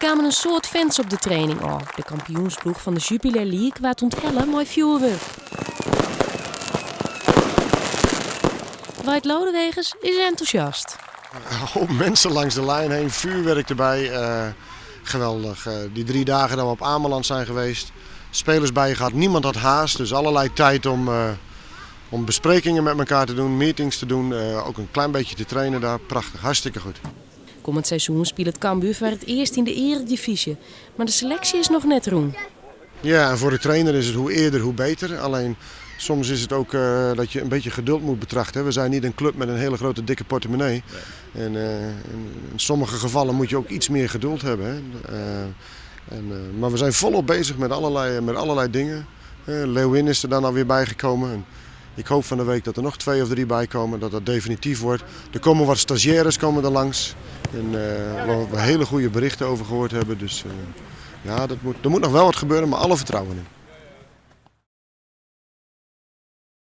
kwamen een soort fans op de training af. De kampioensploeg van de Jupiler League werd onthellen mooi vuurwerk. Wait Lodewegers is enthousiast. Mensen langs de lijn heen, vuurwerk erbij. Geweldig. Die 3 dagen dat we op Ameland zijn geweest. Spelers bij je gehad, niemand had haast. Dus allerlei tijd om besprekingen met elkaar te doen, meetings te doen. Ook een klein beetje te trainen daar. Prachtig, hartstikke goed. Komend seizoen speelt het Cambuur voor het eerst in de eredivisie. Maar de selectie is nog net roem. Ja, en voor de trainer is het hoe eerder hoe beter. Alleen soms is het ook dat je een beetje geduld moet betrachten. We zijn niet een club met een hele grote dikke portemonnee. Nee. En in sommige gevallen moet je ook iets meer geduld hebben. Hè. Maar we zijn volop bezig met allerlei dingen. Leeuwin is er dan alweer bijgekomen. En ik hoop van de week dat er nog 2 of 3 bij komen, dat dat definitief wordt. Er komen wat stagiaires komen er langs. En, waar we hele goede berichten over gehoord hebben. Dus ja, er moet nog wel wat gebeuren, maar alle vertrouwen in.